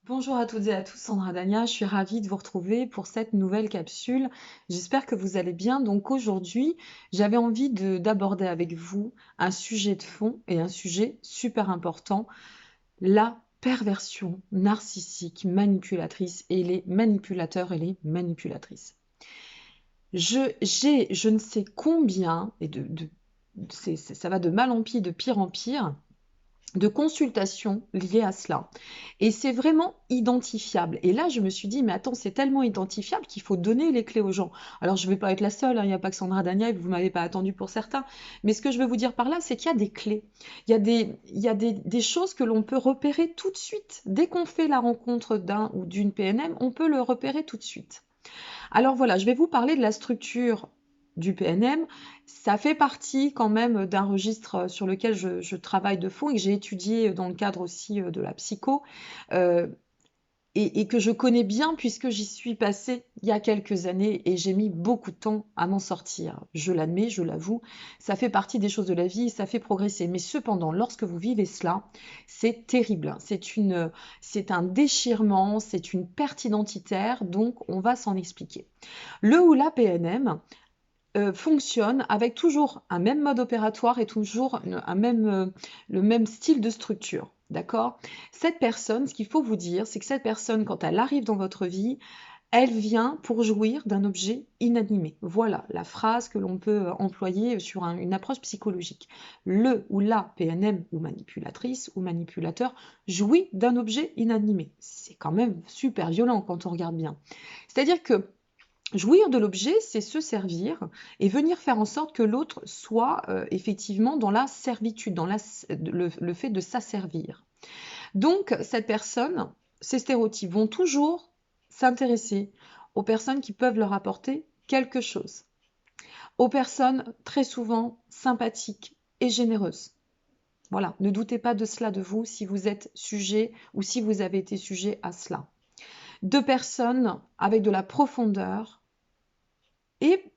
Bonjour à toutes et à tous, Sandra Dania, je suis ravie de vous retrouver pour cette nouvelle capsule. J'espère que vous allez bien. Donc aujourd'hui, j'avais envie d'aborder avec vous un sujet de fond et un sujet super important, la perversion narcissique manipulatrice et les manipulateurs et les manipulatrices. Je ne sais combien, et ça va de mal en pis, de pire en pire, de consultations liées à cela. Et c'est vraiment identifiable. Et là, je me suis dit, mais attends, c'est tellement identifiable qu'il faut donner les clés aux gens. Alors, je ne vais pas être la seule, hein, il n'y a pas que Sandra Dania, et vous ne m'avez pas attendu pour certains. Mais ce que je veux vous dire par là, c'est qu'il y a des clés. Il y a des choses que l'on peut repérer tout de suite. Dès qu'on fait la rencontre d'un ou d'une PNM, on peut le repérer tout de suite. Alors voilà, je vais vous parler de la structure du PNM. Ça fait partie quand même d'un registre sur lequel je travaille de fond et que j'ai étudié dans le cadre aussi de la psycho euh, et que je connais bien puisque j'y suis passée il y a quelques années et j'ai mis beaucoup de temps à m'en sortir. Je l'admets, je l'avoue, ça fait partie des choses de la vie et ça fait progresser. Mais cependant, lorsque vous vivez cela, c'est terrible. C'est un déchirement, c'est une perte identitaire, donc on va s'en expliquer. Le ou la PNM fonctionne avec toujours un même mode opératoire et toujours le même style de structure. D'accord? Cette personne, ce qu'il faut vous dire, c'est que cette personne, quand elle arrive dans votre vie, elle vient pour jouir d'un objet inanimé. Voilà la phrase que l'on peut employer sur une approche psychologique. Le ou la PNM ou manipulatrice ou manipulateur jouit d'un objet inanimé. C'est quand même super violent quand on regarde bien. C'est-à-dire que jouir de l'objet, c'est se servir et venir faire en sorte que l'autre soit effectivement dans la servitude, dans le fait de s'asservir. Donc, cette personne, ces stéréotypes vont toujours s'intéresser aux personnes qui peuvent leur apporter quelque chose, aux personnes très souvent sympathiques et généreuses. Voilà, ne doutez pas de cela de vous si vous êtes sujet ou si vous avez été sujet à cela. De personnes avec de la profondeur et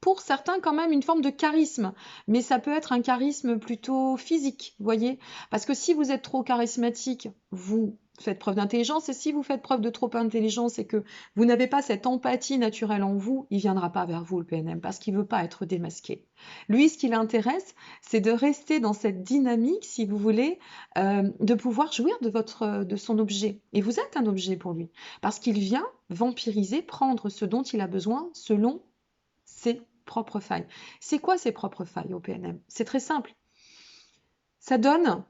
pour certains quand même une forme de charisme, mais ça peut être un charisme plutôt physique, vous voyez. Parce que si vous êtes trop charismatique, vous faites preuve d'intelligence, et si vous faites preuve de trop intelligence et que vous n'avez pas cette empathie naturelle en vous, il ne viendra pas vers vous, le PNM, parce qu'il ne veut pas être démasqué. Lui, ce qui l'intéresse, c'est de rester dans cette dynamique, si vous voulez, de pouvoir jouir de son objet. Et vous êtes un objet pour lui, parce qu'il vient vampiriser, prendre ce dont il a besoin selon ses propres failles. C'est quoi ses propres failles au PNM? C'est très simple. Ça donne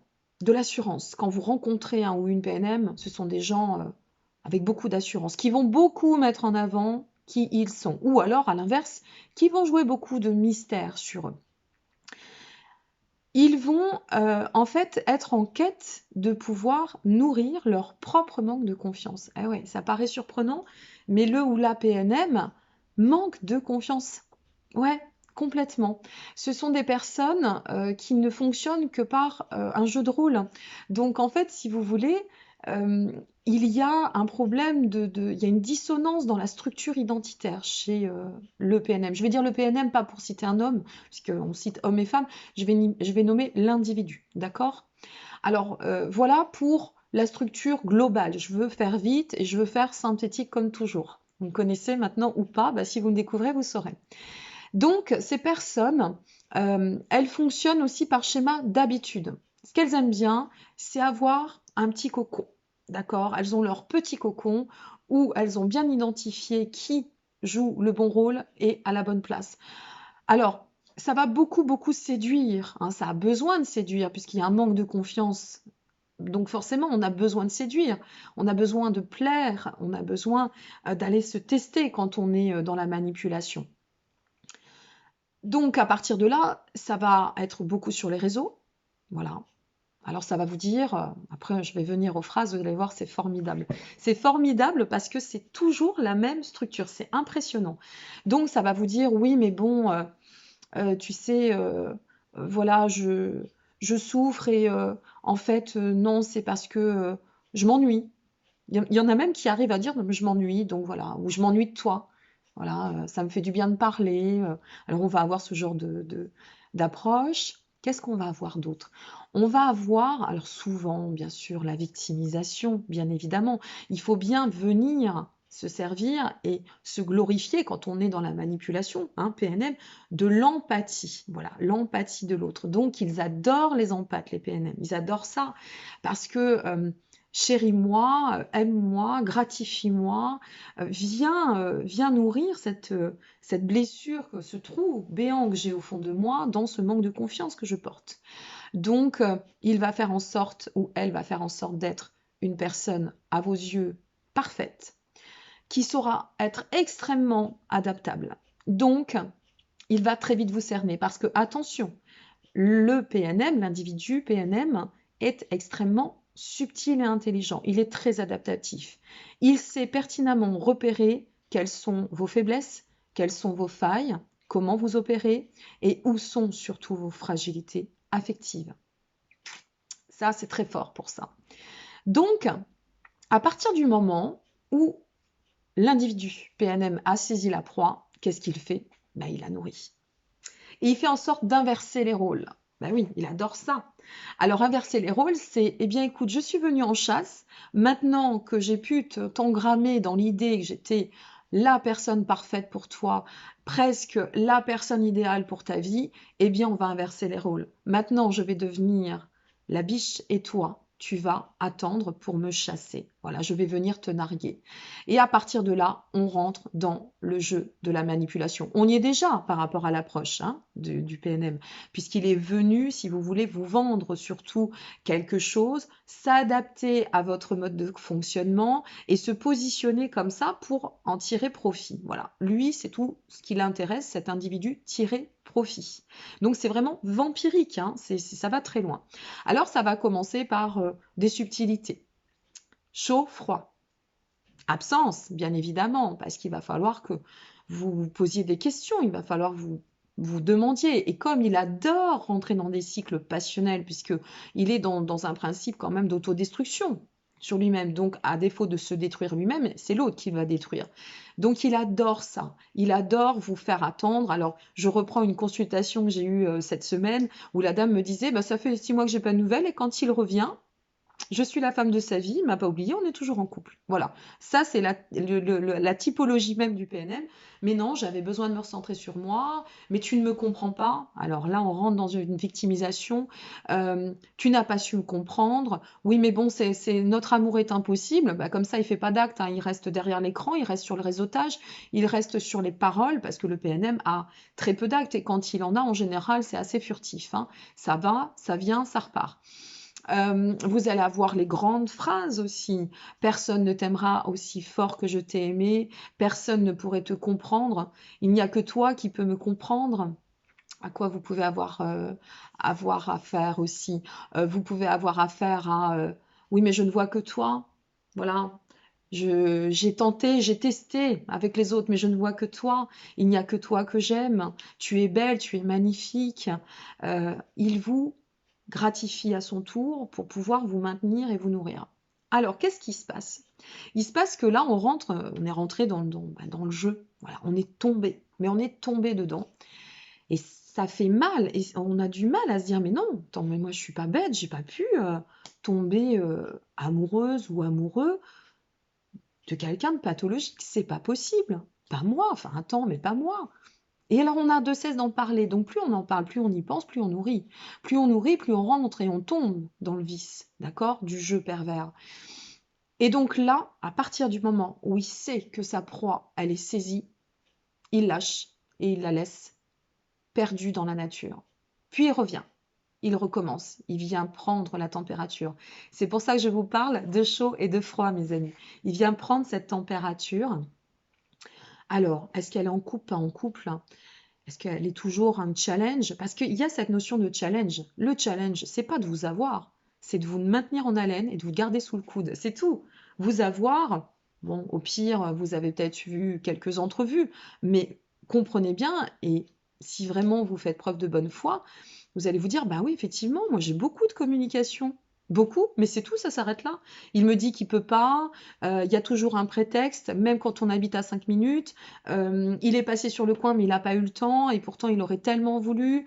de l'assurance. Quand vous rencontrez un ou une PNM, ce sont des gens avec beaucoup d'assurance, qui vont beaucoup mettre en avant qui ils sont. Ou alors, à l'inverse, qui vont jouer beaucoup de mystère sur eux. Ils vont en fait être en quête de pouvoir nourrir leur propre manque de confiance. Eh ouais, ça paraît surprenant, mais le ou la PNM manque de confiance. Ouais, complètement. Ce sont des personnes qui ne fonctionnent que par un jeu de rôle. Donc en fait, si vous voulez, euh, il y a un problème il y a une dissonance dans la structure identitaire chez le PNM. Je vais dire le PNM pas pour citer un homme, puisqu'on cite hommes et femmes, je vais nommer l'individu, d'accord? Alors voilà pour la structure globale. Je veux faire vite et je veux faire synthétique comme toujours. Vous me connaissez maintenant ou pas? Bah, si vous me découvrez, vous saurez. Donc, ces personnes, elles fonctionnent aussi par schéma d'habitude. Ce qu'elles aiment bien, c'est avoir un petit cocon. D'accord? Elles ont leur petit cocon où elles ont bien identifié qui joue le bon rôle et à la bonne place. Alors, ça va beaucoup, beaucoup séduire, hein, ça a besoin de séduire puisqu'il y a un manque de confiance. Donc forcément, on a besoin de séduire, on a besoin de plaire, on a besoin d'aller se tester quand on est dans la manipulation. Donc à partir de là, ça va être beaucoup sur les réseaux. Voilà. Alors ça va vous dire, après je vais venir aux phrases, vous allez voir, c'est formidable. C'est formidable parce que c'est toujours la même structure, c'est impressionnant. Donc ça va vous dire, oui, mais bon, tu sais, voilà, je souffre et en fait, non, c'est parce que je m'ennuie. Il y en a même qui arrivent à dire: «Non, mais je m'ennuie, donc voilà», ou «Je m'ennuie de toi». Voilà, ça me fait du bien de parler. Alors on va avoir ce genre d'approche. Qu'est-ce qu'on va avoir d'autre? On va avoir, alors souvent, bien sûr, la victimisation, bien évidemment. Il faut bien venir se servir et se glorifier quand on est dans la manipulation, hein, PNM, de l'empathie. Voilà, l'empathie de l'autre. Donc, ils adorent les empathes, les PNM. Ils adorent ça parce que chéris-moi, aime-moi, gratifie-moi, viens nourrir cette blessure, ce trou béant que j'ai au fond de moi dans ce manque de confiance que je porte. Donc, il va faire en sorte, ou elle va faire en sorte d'être une personne à vos yeux parfaite, qui saura être extrêmement adaptable. Donc, il va très vite vous cerner parce que, attention, le PNM, l'individu PNM, est extrêmement subtil et intelligent. Il est très adaptatif. Il sait pertinemment repérer quelles sont vos faiblesses, quelles sont vos failles, comment vous opérez et où sont surtout vos fragilités affectives. Ça, c'est très fort pour ça. Donc, à partir du moment où l'individu PNM a saisi la proie, qu'est-ce qu'il fait? Ben, il la nourrit. Et il fait en sorte d'inverser les rôles. Ben oui, il adore ça. Alors, inverser les rôles, c'est, eh bien, écoute, je suis venue en chasse. Maintenant que j'ai pu t'engrammer dans l'idée que j'étais la personne parfaite pour toi, presque la personne idéale pour ta vie, eh bien, on va inverser les rôles. Maintenant, je vais devenir la biche et toi, tu vas attendre pour me chasser. Voilà, je vais venir te narguer. Et à partir de là, on rentre dans le jeu de la manipulation. On y est déjà par rapport à l'approche du PNM, puisqu'il est venu, si vous voulez, vous vendre surtout quelque chose, s'adapter à votre mode de fonctionnement et se positionner comme ça pour en tirer profit. Voilà, lui, c'est tout ce qui l'intéresse, cet individu, tirer profit. Donc c'est vraiment vampirique, hein, ça va très loin. Alors ça va commencer par des subtilités. Chaud, froid. Absence, bien évidemment, parce qu'il va falloir que vous vous posiez des questions, il va falloir vous demandiez. Et comme il adore rentrer dans des cycles passionnels, puisqu'il est dans un principe quand même d'autodestruction sur lui-même, donc à défaut de se détruire lui-même, c'est l'autre qui va détruire. Donc il adore ça, il adore vous faire attendre. Alors je reprends une consultation que j'ai eue cette semaine, où la dame me disait, bah, ça fait 6 mois que j'ai pas de nouvelles, et quand il revient, je suis la femme de sa vie, il m'a pas oublié, on est toujours en couple. Voilà, ça c'est la typologie même du PNM. Mais non, j'avais besoin de me recentrer sur moi, mais tu ne me comprends pas. Alors là, on rentre dans une victimisation. Tu n'as pas su me comprendre. Oui, mais bon, notre amour est impossible. Bah, comme ça, il fait pas d'acte, hein. Il reste derrière l'écran, il reste sur le réseautage, il reste sur les paroles, parce que le PNM a très peu d'actes, et quand il en a, en général, c'est assez furtif, hein. Ça va, ça vient, ça repart. Vous allez avoir les grandes phrases aussi. Personne ne t'aimera aussi fort que je t'ai aimé. Personne ne pourrait te comprendre. Il n'y a que toi qui peux me comprendre. À quoi vous pouvez avoir affaire aussi. Vous pouvez avoir affaire à oui, mais je ne vois que toi. Voilà. J'ai tenté, j'ai testé avec les autres, mais je ne vois que toi. Il n'y a que toi que j'aime. Tu es belle, tu es magnifique. Il vous gratifie à son tour pour pouvoir vous maintenir et vous nourrir. Alors, qu'est-ce qui se passe? Il se passe que là, on est rentré dans le jeu. Voilà, on est tombé, mais on est tombé dedans. Et ça fait mal, et on a du mal à se dire, mais non, attends, mais moi je suis pas bête, j'ai pas pu tomber amoureuse ou amoureux de quelqu'un de pathologique, c'est pas possible. Pas moi, enfin attends, mais pas moi. Et alors on a de cesse d'en parler, donc plus on en parle, plus on y pense, plus on nourrit. Plus on nourrit, plus on rentre et on tombe dans le vice, d'accord, du jeu pervers. Et donc là, à partir du moment où il sait que sa proie, elle est saisie, il lâche et il la laisse perdue dans la nature. Puis il revient, il recommence, il vient prendre la température. C'est pour ça que je vous parle de chaud et de froid, mes amis. Il vient prendre cette température. Alors, est-ce qu'elle est en couple, pas en couple? Est-ce qu'elle est toujours un challenge? Parce qu'il y a cette notion de challenge. Le challenge, c'est pas de vous avoir, c'est de vous maintenir en haleine et de vous garder sous le coude. C'est tout. Vous avoir, bon, au pire, vous avez peut-être vu quelques entrevues, mais comprenez bien, et si vraiment vous faites preuve de bonne foi, vous allez vous dire, bah oui, effectivement, moi j'ai beaucoup de communication. Beaucoup, mais c'est tout, ça s'arrête là. Il me dit qu'il peut pas, il y a toujours un prétexte, même quand on habite à 5 minutes. Il est passé sur le coin, mais il n'a pas eu le temps, et pourtant il aurait tellement voulu.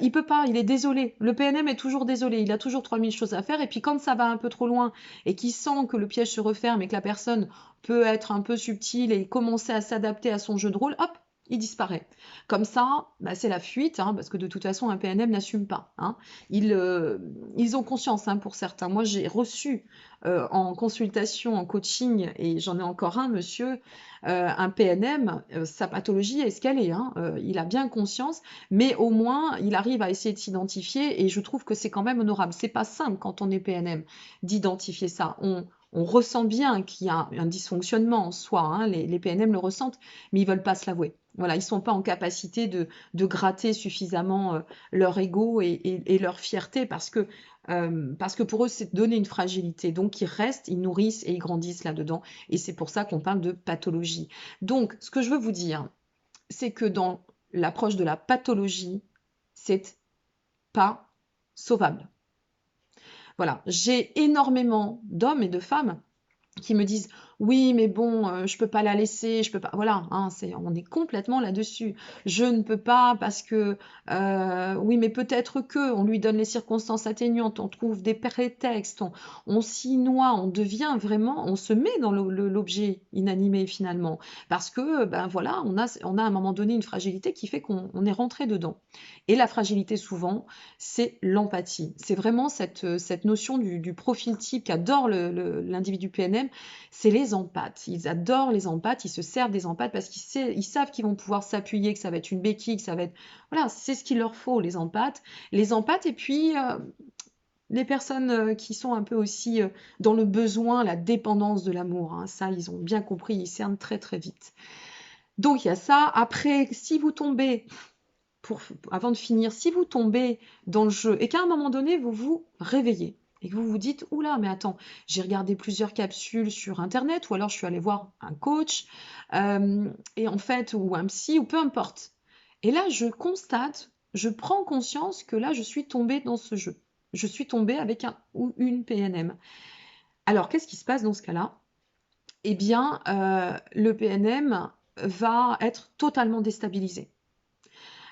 Il peut pas, il est désolé. Le PNM est toujours désolé, il a toujours 3000 choses à faire, et puis quand ça va un peu trop loin, et qu'il sent que le piège se referme, et que la personne peut être un peu subtile et commencer à s'adapter à son jeu de rôle, hop, il disparaît. Comme ça, bah, c'est la fuite, hein, parce que de toute façon, un PNM n'assume pas, hein. Ils, euh, Ils ont conscience, hein, pour certains. Moi, j'ai reçu en consultation, en coaching, et j'en ai encore un, monsieur, un PNM, sa pathologie est ce qu'elle est, hein. Il a bien conscience, mais au moins, il arrive à essayer de s'identifier, et je trouve que c'est quand même honorable. C'est pas simple quand on est PNM d'identifier ça. On ressent bien qu'il y a un dysfonctionnement en soi, hein. Les PNM le ressentent, mais ils veulent pas se l'avouer. Voilà, ils sont pas en capacité de gratter suffisamment leur ego et leur fierté parce que pour eux, c'est donner une fragilité. Donc, ils restent, ils nourrissent et ils grandissent là-dedans. Et c'est pour ça qu'on parle de pathologie. Donc, ce que je veux vous dire, c'est que dans l'approche de la pathologie, c'est pas sauvable. Voilà, j'ai énormément d'hommes et de femmes qui me disent oui mais bon je peux pas la laisser, je peux pas, voilà, hein, on est complètement là-dessus. Je ne peux pas parce que oui mais peut-être que on lui donne les circonstances atténuantes, on trouve des prétextes, on s'y noie, on devient vraiment, on se met dans l'objet inanimé finalement parce que ben voilà, on a à un moment donné une fragilité qui fait qu'on est rentré dedans. Et la fragilité souvent c'est l'empathie, c'est vraiment cette notion du profil type qu'adore l'individu PNM, c'est les empathes. Ils adorent les empathes, ils se servent des empathes parce ils savent qu'ils vont pouvoir s'appuyer, que ça va être une béquille, que ça va être... Voilà, c'est ce qu'il leur faut, les empathes. Les empathes et puis les personnes qui sont un peu aussi dans le besoin, la dépendance de l'amour, hein. Ça, ils ont bien compris, ils cernent très très vite. Donc il y a ça. Après, si vous tombez, avant de finir, si vous tombez dans le jeu et qu'à un moment donné, vous vous réveillez et que vous vous dites, oula, mais attends, j'ai regardé plusieurs capsules sur Internet ou alors je suis allée voir un coach et en fait, ou un psy ou peu importe. Et là, je constate, je prends conscience que là, je suis tombée dans ce jeu. Je suis tombée avec un ou une PNM. Alors, qu'est-ce qui se passe dans ce cas-là? Eh bien, le PNM va être totalement déstabilisé.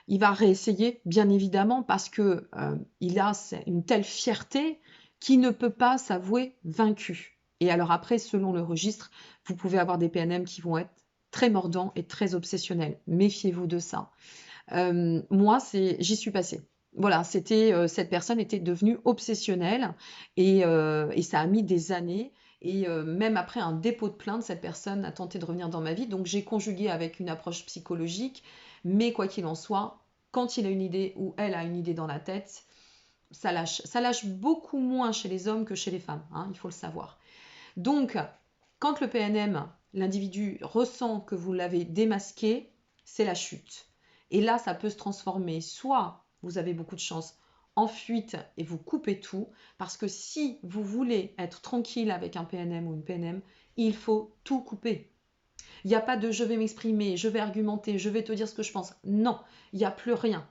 Il va réessayer, bien évidemment, parce que il a une telle fierté qu'il ne peut pas s'avouer vaincu. Et alors après, selon le registre, vous pouvez avoir des PNM qui vont être très mordants et très obsessionnels. Méfiez-vous de ça. Moi, j'y suis passée. Voilà, cette personne était devenue obsessionnelle et ça a mis des années. Et même après un dépôt de plainte, cette personne a tenté de revenir dans ma vie. Donc j'ai conjugué avec une approche psychologique. Mais quoi qu'il en soit, quand il a une idée ou elle a une idée dans la tête, ça lâche. Ça lâche beaucoup moins chez les hommes que chez les femmes, hein, il faut le savoir. Donc, quand le PNM, l'individu ressent que vous l'avez démasqué, c'est la chute. Et là, ça peut se transformer. Soit vous avez beaucoup de chance en fuite et vous coupez tout, parce que si vous voulez être tranquille avec un PNM ou une PNM, il faut tout couper. Il n'y a pas de je vais m'exprimer, je vais argumenter, je vais te dire ce que je pense. Non, il n'y a plus rien.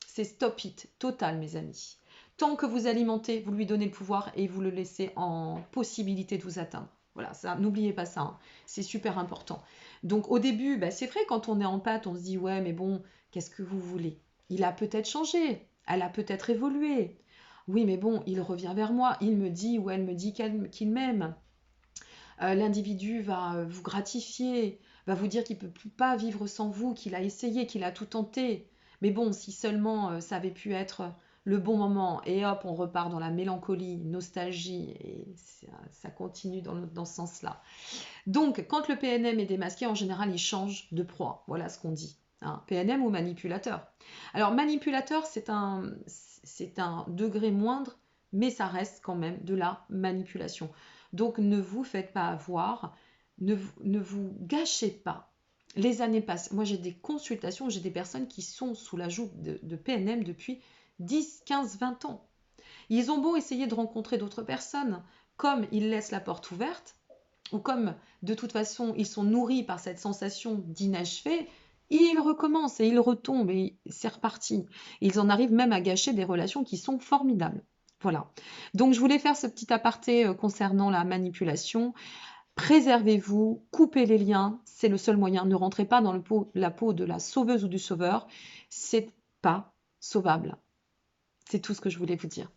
C'est stop it, total, mes amis. Tant que vous alimentez, vous lui donnez le pouvoir et vous le laissez en possibilité de vous atteindre. Voilà, ça, n'oubliez pas ça, hein. C'est super important. Donc au début, bah, c'est vrai, quand on est en pâte, on se dit ouais, mais bon, qu'est-ce que vous voulez? Il a peut-être changé, elle a peut-être évolué. Oui, mais bon, il revient vers moi, il me dit ou elle me dit qu'il m'aime. L'individu va vous gratifier, va vous dire qu'il ne peut pas vivre sans vous, qu'il a essayé, qu'il a tout tenté. Mais bon, si seulement ça avait pu être le bon moment, et hop, on repart dans la mélancolie, nostalgie, et ça continue dans ce sens-là. Donc, quand le PNM est démasqué, en général, il change de proie. Voilà ce qu'on dit, hein. PNM ou manipulateur. Alors, manipulateur, c'est un degré moindre, mais ça reste quand même de la manipulation. Donc, ne vous faites pas avoir, ne vous gâchez pas. Les années passent. Moi, j'ai des consultations, j'ai des personnes qui sont sous la joug de PNM depuis 10, 15, 20 ans. Ils ont beau essayer de rencontrer d'autres personnes, comme ils laissent la porte ouverte, ou comme de toute façon ils sont nourris par cette sensation d'inachevé, ils recommencent et ils retombent et c'est reparti. Ils en arrivent même à gâcher des relations qui sont formidables. Voilà. Donc, je voulais faire ce petit aparté concernant la manipulation. Préservez-vous, coupez les liens, c'est le seul moyen. Ne rentrez pas dans la peau de la sauveuse ou du sauveur. C'est pas sauvable. C'est tout ce que je voulais vous dire.